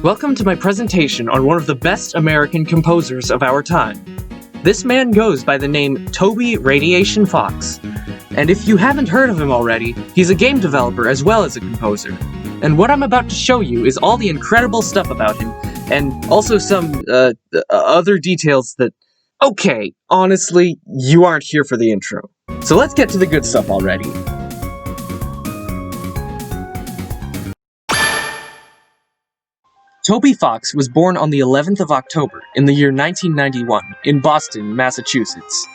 Welcome to my presentation on one of the best American composers of our time. This man goes by the name Toby "Radiation" Fox. And if you haven't heard of him already, he's a game developer as well as a composer. And what I'm about to show you is all the incredible stuff about him, and also some, other details that... Okay, honestly, you aren't here for the intro. So let's get to the good stuff already. Toby Fox was born on the 11th of October in the year 1991 in Boston, Massachusetts.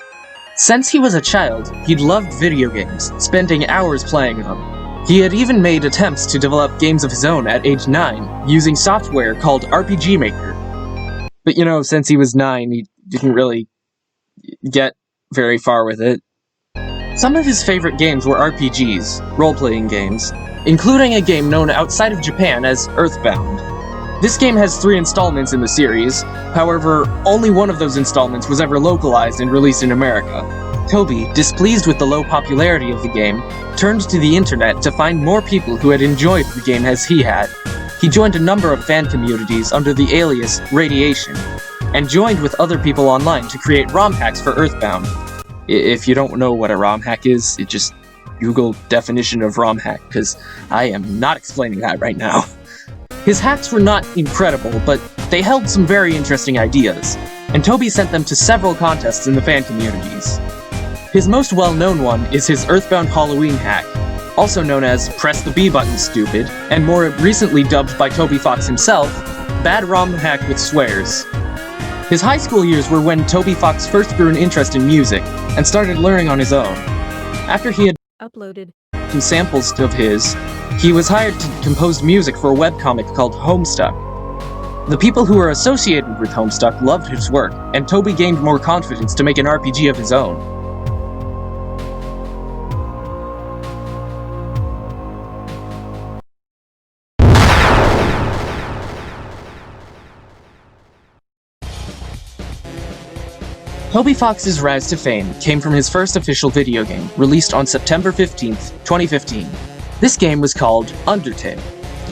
Since he was a child, he'd loved video games, spending hours playing them. He had even made attempts to develop games of his own at age 9, using software called RPG Maker. But since he was 9, he didn't really get very far with it. Some of his favorite games were RPGs, role-playing games, including a game known outside of Japan as Earthbound. This game has 3 installments in the series, however, only one of those installments was ever localized and released in America. Toby, displeased with the low popularity of the game, turned to the internet to find more people who had enjoyed the game as he had. He joined a number of fan communities under the alias Radiation, and joined with other people online to create ROM hacks for Earthbound. If you don't know what a ROM hack is, just Google definition of ROM hack, because I am not explaining that right now. His hacks were not incredible, but they held some very interesting ideas, and Toby sent them to several contests in the fan communities. His most well-known one is his Earthbound Halloween hack, also known as Press the B Button Stupid, and more recently dubbed by Toby Fox himself, Bad ROM Hack with Swears. His high school years were when Toby Fox first grew an interest in music, and started learning on his own. After he had uploaded some samples of his, he was hired to compose music for a webcomic called Homestuck. The people who were associated with Homestuck loved his work, and Toby gained more confidence to make an RPG of his own. Toby Fox's rise to fame came from his first official video game, released on September 15th, 2015. This game was called Undertale,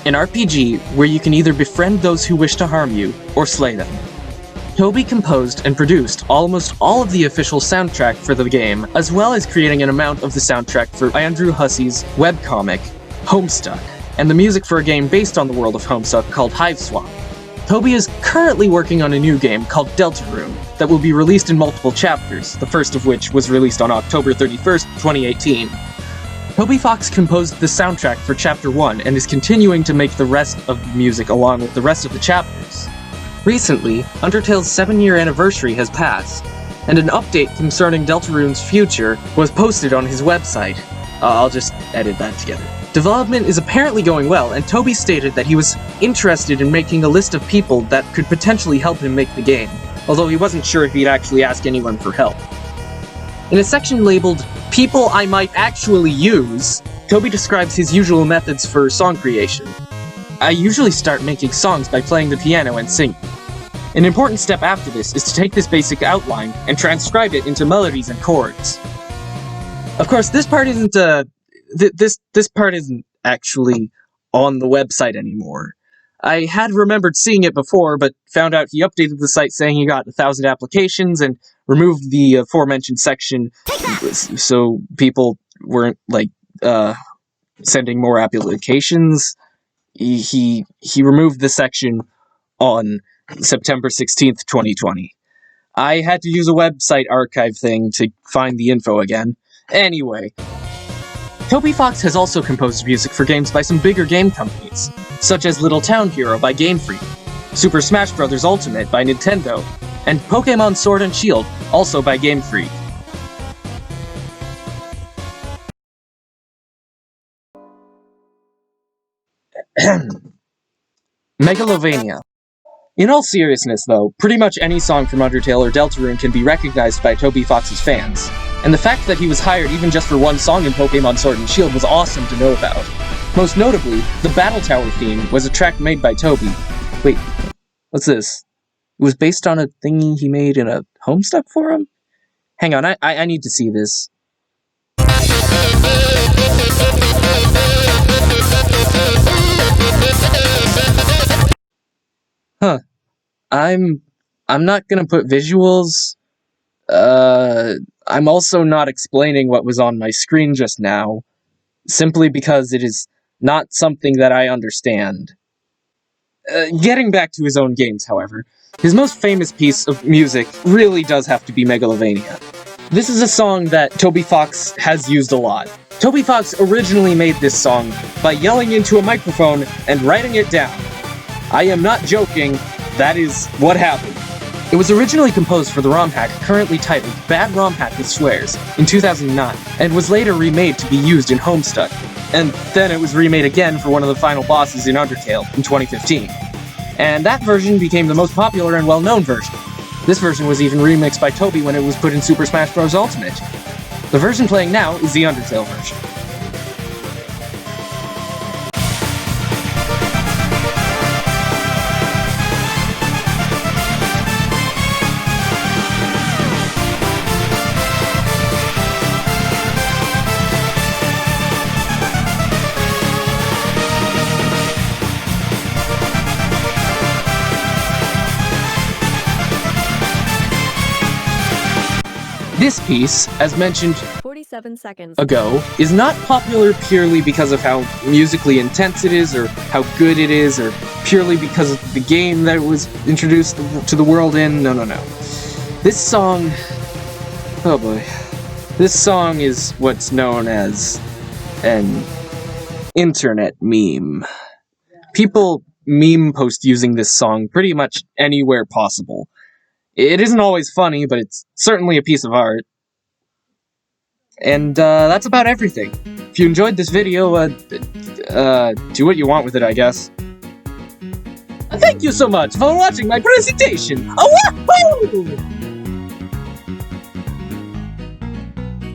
an RPG where you can either befriend those who wish to harm you, or slay them. Toby composed and produced almost all of the official soundtrack for the game, as well as creating an amount of the soundtrack for Andrew Hussey's webcomic, Homestuck, and the music for a game based on the world of Homestuck called Hiveswap. Toby is currently working on a new game called Deltarune that will be released in multiple chapters, the first of which was released on October 31st, 2018. Toby Fox composed the soundtrack for Chapter 1 and is continuing to make the rest of the music along with the rest of the chapters. Recently, Undertale's 7-year anniversary has passed, and an update concerning Deltarune's future was posted on his website. I'll just edit that together. Development is apparently going well, and Toby stated that he was interested in making a list of people that could potentially help him make the game, although he wasn't sure if he'd actually ask anyone for help. In a section labeled, "People I Might Actually Use," Toby describes his usual methods for song creation. "I usually start making songs by playing the piano and singing. An important step after this is to take this basic outline and transcribe it into melodies and chords." Of course, this part isn't, this part isn't actually on the website anymore. I had remembered seeing it before, but found out he updated the site saying he got 1,000 applications and removed the aforementioned section so people weren't, sending more applications. He removed the section on September 16th, 2020. I had to use a website archive thing to find the info again. Anyway, Toby Fox has also composed music for games by some bigger game companies, such as Little Town Hero by Game Freak, Super Smash Bros. Ultimate by Nintendo, and Pokémon Sword and Shield, also by Game Freak. Megalovania. In all seriousness, though, pretty much any song from Undertale or Deltarune can be recognized by Toby Fox's fans, and the fact that he was hired even just for one song in Pokémon Sword and Shield was awesome to know about. Most notably, the Battle Tower theme was a track made by Toby. Wait, what's this? It was based on a thingy he made in a Homestuck forum? Hang on, I need to see this. Huh. I'm not gonna put visuals. I'm also not explaining what was on my screen just now, simply because it is not something that I understand. Getting back to his own games, however, his most famous piece of music really does have to be Megalovania. This is a song that Toby Fox has used a lot. Toby Fox originally made this song by yelling into a microphone and writing it down. I am not joking, that is what happened. It was originally composed for the ROM hack currently titled Bad ROM Hack with Swears in 2009, and was later remade to be used in Homestud. And then it was remade again for one of the final bosses in Undertale in 2015. And that version became the most popular and well-known version. This version was even remixed by Toby when it was put in Super Smash Bros. Ultimate. The version playing now is the Undertale version. This piece, as mentioned 47 seconds ago, is not popular purely because of how musically intense it is, or how good it is, or purely because of the game that it was introduced to the world in. No. This song... oh boy. This song is what's known as an internet meme. People meme post using this song pretty much anywhere possible. It isn't always funny, but it's certainly a piece of art. And that's about everything. If you enjoyed this video, do what you want with it, I guess. Thank you so much for watching my presentation! Wahoo!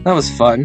That was fun.